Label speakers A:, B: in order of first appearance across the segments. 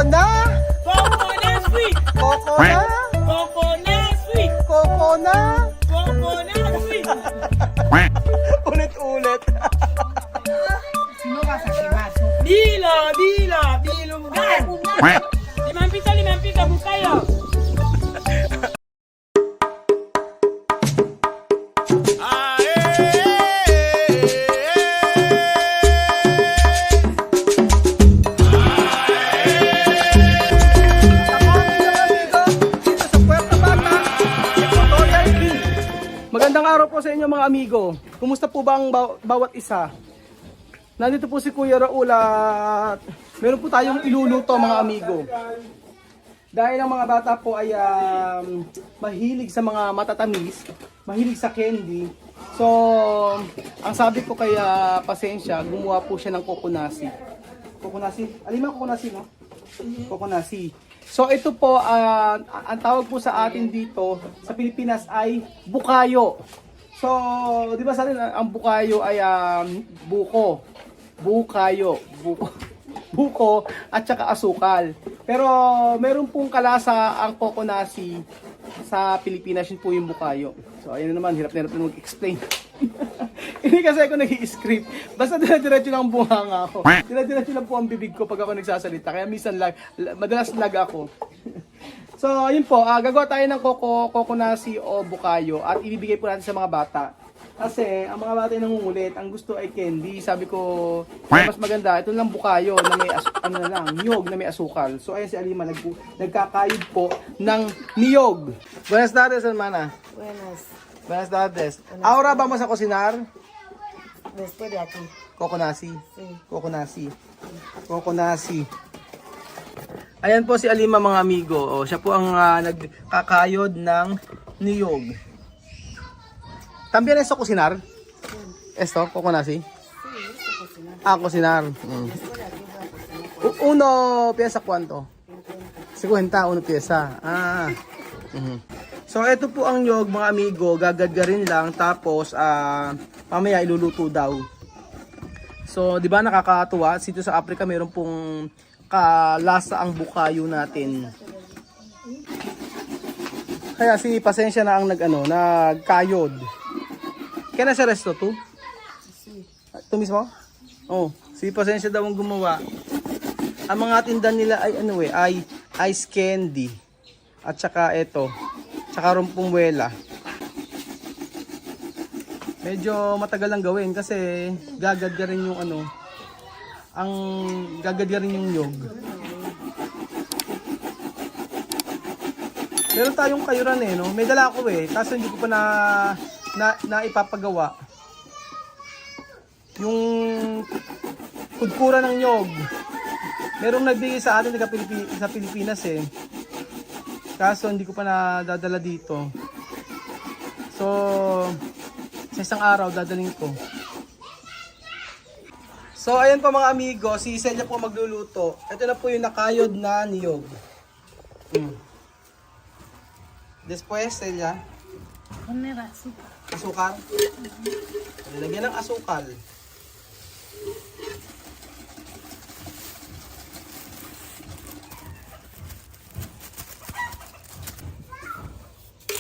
A: na!
B: Coconut sweet!
A: Koko na!
B: Coconut sweet!
A: Koko na!
B: Coconut sweet!
A: Ulit-ulit.
C: Sino ka sa simaso?
B: Dila! Dila! Bilunggan! Limang pisa, bukayo!
A: Magandang araw po sa inyo mga amigo. Kumusta po ba ang bawat isa? Nandito po si Kuya Raul at meron po tayong iluluto mga amigo. Dahil ang mga bata po ay mahilig sa mga matatamis, mahilig sa candy. So, ang sabi ko kay Pasensya, gumawa po siya ng kokonasi. Kokonasi? Alin ang kokonasi, no? Kokonasi. So ito po, ang tawag po sa atin dito sa Pilipinas ay bukayo. So, di ba sa atin ang bukayo ay buko. Bukayo, buko at saka asukal. Pero meron pong kalasa ang kokonasi sa Pilipinas, yun po yung bukayo. So ayun naman, hirap na mag-explain. Hindi kasi ako nag-i-script. Basta dire-diretso lang ang bunganga ako. Dire-diretso lang po ang bibig ko pag ako nagsasalita. Kaya minsan madalas lag ako. So ayun po, gagawa tayo ng kokonasi o bukayo at ibibigay po natin sa mga bata. Kasi ang mga bata ay nangungulit, ang gusto ay candy. Sabi ko, mas maganda, ito lang bukayo na may niyog na may asukal. So ayun si Alima, nagkakayod po ng niyog. Buenas tardes, hermana. Buenas tardes. Ahora vamos a cocinar
C: Después de aquí.
A: kokonasi.
C: Sí.
A: Kokonasi. Ayan po si Alima mga amigo. O, siya po ang nagkakayod ng niyog. También esto cocinar? Esto, kokonasi? Cocinar. Uno pieza cuánto? 50, uno pieza. So ito po ang nyog mga amigo, gagadgarin lang tapos mamaya iluluto daw. So 'di ba nakakatuwa, dito sa Africa mayroon pong kalasa ang bukayo natin. Kaya si Pasensya na ang nagkayod. Kaya na sa resto to? Ito mismo? Oh, si Pasensya daw ang gumawa. Ang mga tinda nila ay ay ice candy. At saka ito, tsaka rumpungwela. Medyo matagal lang gawin kasi gagad ka rin yung gagad ka rin yung nyog. Meron tayong kayuran no? May dala ako kaso hindi ko pa na ipapagawa. Yung kudkura ng nyog. Merong nagbigay sa atin sa Pilipinas kaso hindi ko pa nadadala dito. So, sa isang araw dadaling ko. So, ayan po mga amigo, si Celia po magluluto. Ito na po yung nakayod na niyog. Después, Celia.
C: Poner azúcar.
A: Asukal. Lagyan ng asukal.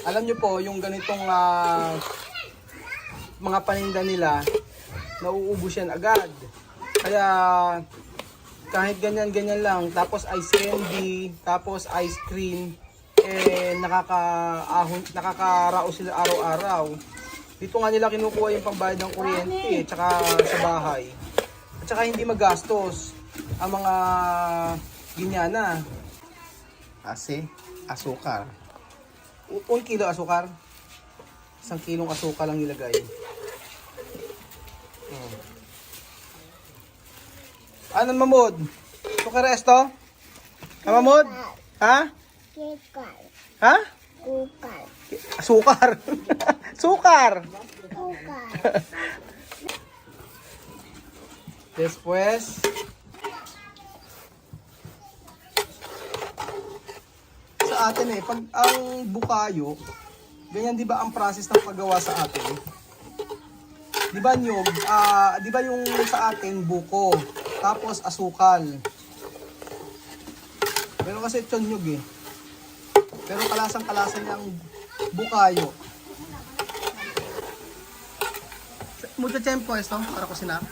A: Alam nyo po, yung ganitong mga paninda nila, nauubos yan agad. Kaya kahit ganyan-ganyan lang, tapos ice candy, tapos ice cream, nakakaraos sila araw-araw. Dito nga nila kinukuha yung pambayad ng kuryente, tsaka sa bahay. At tsaka hindi magastos ang mga ginyana. Kasi, asukar. 1 kilo asukar. 1 kilong asukal lang nilagay. Ano mamod? Sukar esto? Mamod? Ha?
D: Kekal.
A: Ha?
D: Kukal.
A: Asukar. Sukar.
D: Kukal.
A: Después, sa atin pag ang bukayo, ganyan 'di ba ang process ng paggawa sa atin? 'Di ba nyog, 'di ba yung sa atin buko, tapos asukal. Pero kasi chonyog eh. Pero kalasang-kalasa niyang bukayo. Mucho tiempo esto para cocinar.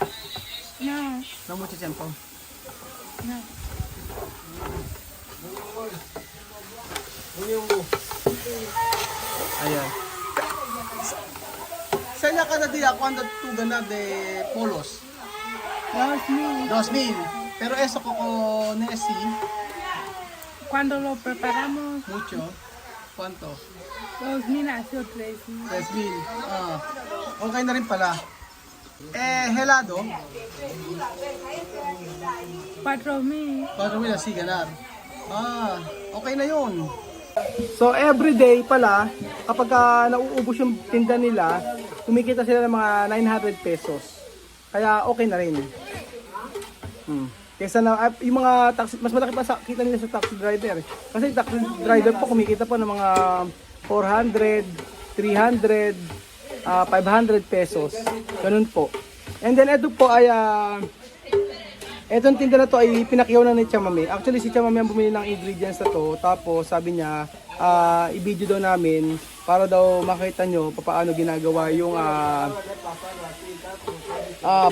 C: No,
A: No mucho tiempo.
C: no.
A: Ayan. Sanya cada día cuando tú ganas de polos?
C: 2000.
A: 2,000. Pero eso coco nesi,
C: Cuando lo preparamos,
A: mucho. ¿Cuánto?
C: 2000 hace 3000.
A: 3,000. Ah. Okay na rin pala. Helado,
C: 4000.
A: 4,000 así ganar. Ah, okay na yun. So everyday pala, kapag nauubos yung tinda nila, kumikita sila ng mga 900 pesos. Kaya okay na rin. Kesa na yung mga taxi, mas malaki pa sa kita nila sa taxi driver. Kasi yung taxi driver po kumikita po ng mga 400, 300, 500 pesos. Ganun po. And then ito po ay etong tinda na to ay pinakiyaw na ni Chamame. Actually si Chamame ang bumili ng ingredients na to. Tapos sabi niya i-video daw namin para daw makita nyo paano ginagawa yung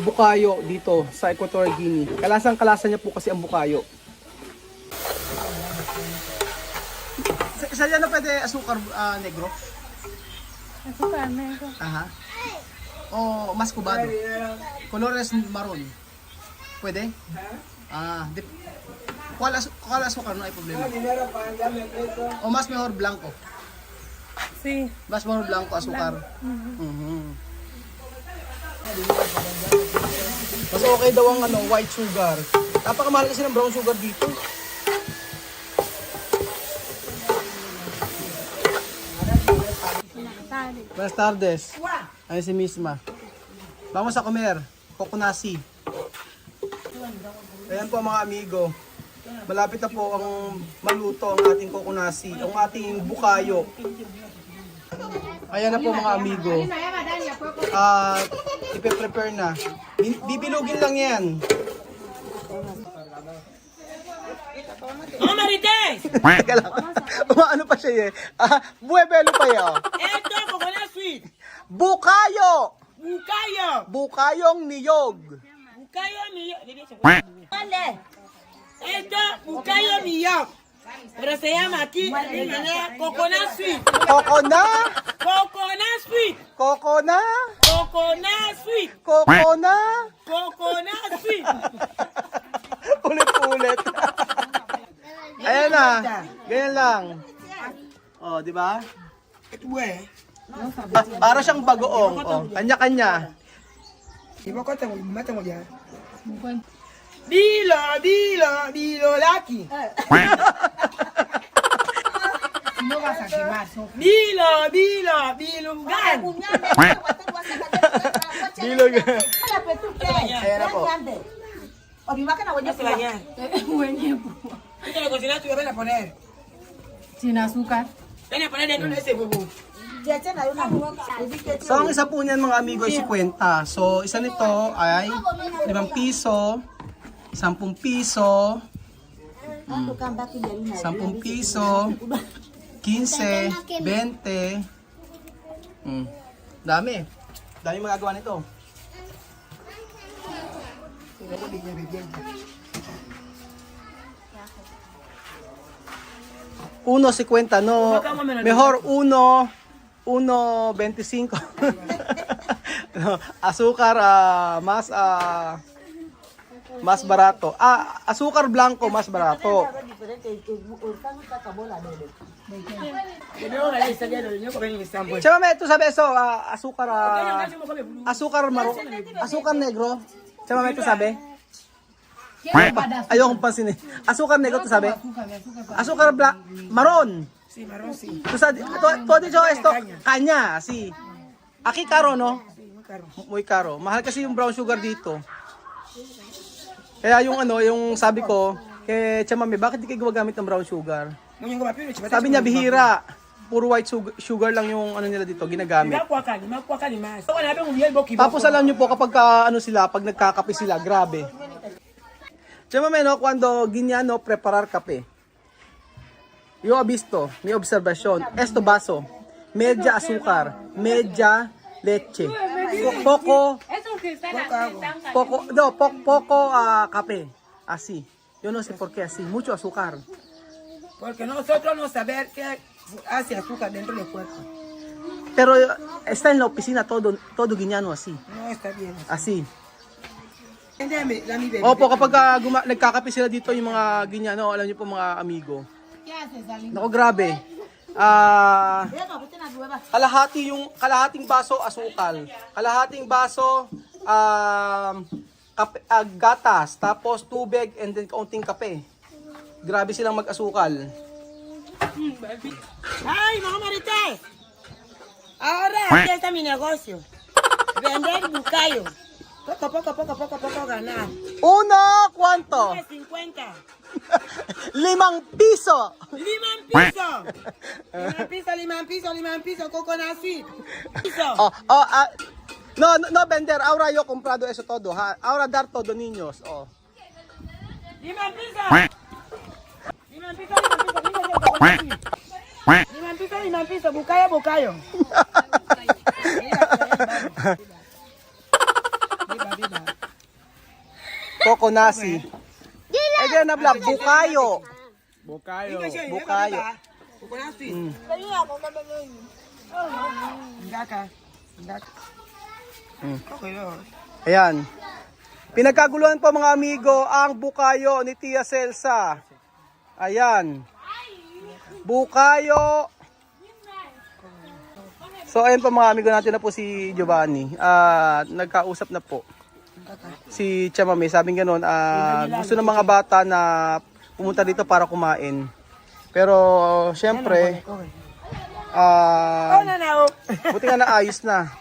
A: bukayo dito sa Equatorial Guinea. Kalasang-kalasa niya po kasi ang bukayo. Sa yan na pwede asukar negro?
C: Azúcar negro.
A: Aha. O mas kubado? Colores marron. Pwede? ¿Cuál azúcar? No hay problema. O más mejor blanco.
C: Sí.
A: Mas mejor blanco azúcar. Mhm. Mas okay daw ang white sugar. Napakamahal kasi ng brown sugar dito. Buenas tardes. Ay si Misma. Vamos a comer coconasi. Ayan po mga amigo. Malapit na po ang maluto ang ating coconasi, ang ating bukayo. Ayan na po mga amigo. Ipe-prepare na. Bibilugin lang yan.
B: ¡No, Marites!
A: Teka lang. Ano pa siya eh. Buwebelo pa yun.
B: Esto, coconut sweet.
A: Bukayo!
B: Bucayo.
A: Bukayong niyog.
B: Bucayo millón. Esto, bucayo millón. Pero se llama aquí de manera coconut sweet.
A: Kokona!
B: Coconut sweet.
A: Kokona!
B: Coconut sweet.
A: Kokona!
B: Coconut sweet.
A: Ulit-ulit. Ayan na. Ganyan lang. Oh, di ba? Para siyang bagoong. Oh, kanya-kanya.
B: Dilo, dilo, dilo, Lucky.
C: No vas a quemar, Sofi.
B: Dilo, dilo, dilugan.
A: Bilog. Ayan na po.
B: Hazte bañar. Esto lo cocinaste y lo ven a poner.
C: Sin azúcar.
B: Ven a poner en ese bubú.
A: So, ang isa po niyan mga amigo ay 50. So, isa nito ay 5 piso, 10 piso, 10 piso, 15, 20. Dami. Dami magagawa nito. Uno 50, no. Mejor 1.25. No, azúcar más barato. Azúcar blanco más barato. Chámame, tú sabes eso, azúcar azúcar negro. Chámame, tú sabes. Ayokong pansinin. Azúcar negro, tú sabes. Azúcar marron.
B: Sí, marrón, sí.
A: Tú has dicho esto, caña, sí. Aquí caro, no?
B: Muy caro.
A: Muy caro. Mahal kasi yung brown sugar dito. Kaya yung sabi ko, kay Chamame, bakit di kayo gumagamit ng brown sugar? Sabi niya, bihira. Puro white sugar lang yung nila dito, ginagamit. Tapos alam niyo po, kapag pag nagkakape sila, grabe. Chamame, no, cuando Guineano preparar kape. Yo he visto, mi observasyon. Esto baso, media azúcar, media leche. Poco,
C: Eso que está en la
A: poco, no, poco café. Así. Yo no sé por qué así, mucho azúcar.
B: Porque nosotros no sabemos qué hace azúcar dentro del cuerpo.
A: Pero está en la oficina todo guiñano así.
B: No está bien.
A: Así.
B: Entiéndeme, la mi bebé.
A: Opo, kapag nagkakape sila dito yung mga ginyano, alam niyo po mga amigo.
C: ¿Qué haces, Ali?
A: Naku, grabe. Kalahating baso asukal. Kalahating baso gatas, tapos tubig and then kaunting kape. Grabe silang mag-asukal.
B: Ay, mamá Marites. Ahora aquí está mi negocio. Vender bucayo. Poco ganar.
A: Uno, ¿cuánto?
B: 50.
A: 5 piso.
B: Limang piso, coconut seed. Piso.
A: No, vender. Ahora yo comprado eso todo, ha. Ahora dar todo, niños. Oh.
B: Limang piso, bucayo.
A: Coco nasi. Ayan na vlog, bukayo.
B: Bucayo. Coconut seed. Ngaka. Okay, no.
A: Ayan. Pinagkaguluhan po mga amigo ang bukayo ni Tia Celsa. Ayan. Bukayo. So ayan po mga amigo natin na po si Giovanni. Nagkausap na po. Si Chamame, sabing gano'n, gusto ng mga bata na pumunta dito para kumain. Pero syempre, buti nga naayos na.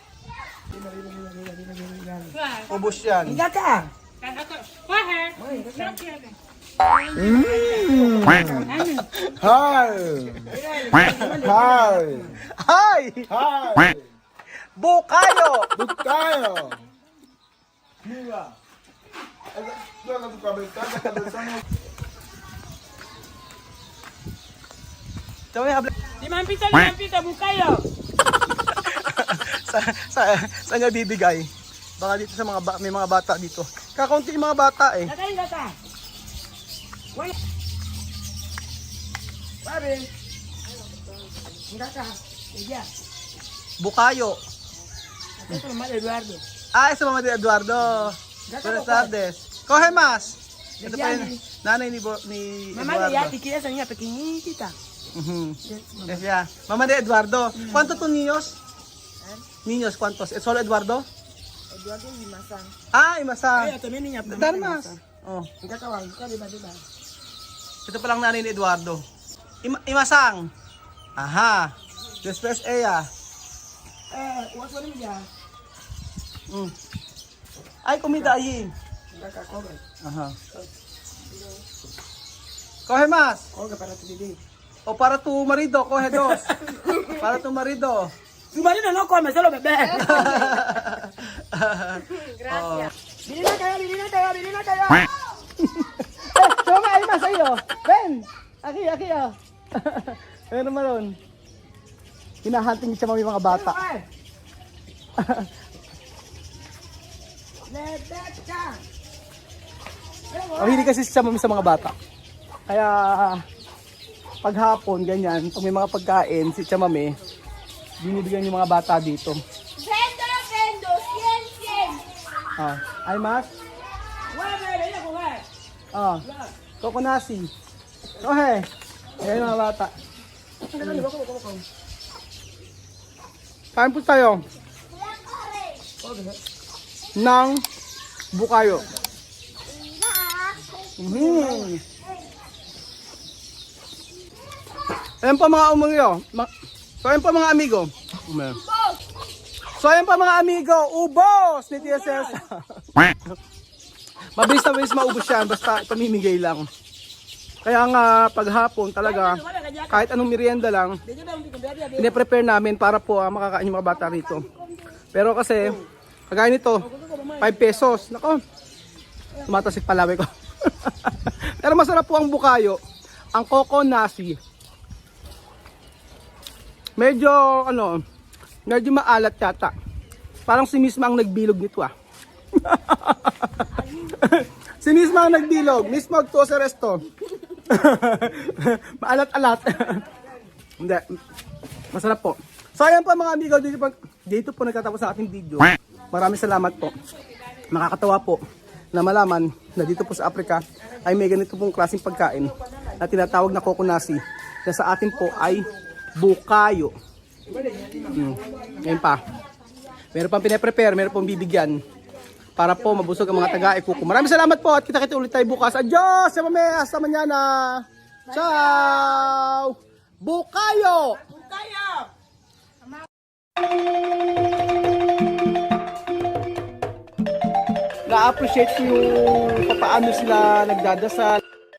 A: Ubus yan.
B: Ngaka.
A: Hi! Bukayo! Chamame, habla.
B: Limang piso, bucayo.
A: Saan niya bibigay? Baka dito sa may mga bata dito. Kakaunti yung mga bata eh.
B: Ngaka. Wala. Pare. Ngaka. Ella.
A: Bukayo.
B: Ito naman Eduardo.
A: Ese mamá de Eduardo. Buenas tardes. Coge más. Ito pa yung nanay ni
B: Mamá de
A: Eduardo.
B: Yati, que esa niña pequeñita.
A: Yes, yeah. Mamá de Eduardo. ¿Cuántos tú niños? Niños, ¿cuántos? ¿Solo Eduardo?
B: Eduardo y Masan.
A: Imasa.
B: Ella también niña.
A: Dan mas. Oh.
B: Ngaka wang, diba?
A: Ito pa lang nanay ni Eduardo. Imasang. Aha. Después ella.
B: What's one niya?
A: Ay, comida ahí.
B: Ngaka, coge.
A: Ajá. Coge más.
B: Coge para tu bebé.
A: O para tu marido, coge 2. Para tu marido.
B: Tu marido no come, solo bebé.
A: Gracias.
B: Virina kayo.
A: Toma, hay más sa'yo. Ven. Aquí, oh. Ano naman. Hinahanting siya mga mga bata. Hindi kasi siya sa mga bata. Kaya paghapon, ganyan, pag may mga pagkain, si Chamame, binibigyan yung mga bata dito.
D: Vendo, 100.
A: Ay, mas? Kokonasi. Okay. Ayan mga bata. Kain po tayo ng bukayo. Ayan po mga amigo. So ayan po mga amigo. So ayan po mga amigo. Ubos ni Tia Celsa. Mabilis na mabilis maubos yan. Basta pamimigay lang. Kaya nga paghapon talaga kahit anong merienda lang pine-prepare namin para po makakain yung mga bata rito. Pero kasi kagaya nito 5 pesos. Nako. Tumatasik palaway ko. Pero masarap po ang bukayo. Ang coco nasi. Medyo, medyo maalat yata. Parang si Miss Ma ang nagbilog nito ah. Si Miss Ma ang nagbilog. Miss Ma, to sa resto. Maalat-alat. Hindi. Masarap po. So ayan po mga amigo, dito po nagtatapos sa ating video. Maraming salamat po. Nakakatawa po na malaman na dito po sa Africa ay may ganito pong klaseng pagkain na tinatawag na kokonasi na sa atin po ay bukayo. Ngayon pa. Meron pang pinaprepare, meron pong bibigyan para po mabusog ang mga taga-ikuko. Maraming salamat po at kita-kita ulit tayo bukas. Adios! Sa mamaya, hasta mañana! Ciao! Bukayo!
B: Bukayo!
A: Na-appreciate ko yung paano sila nagdadasal.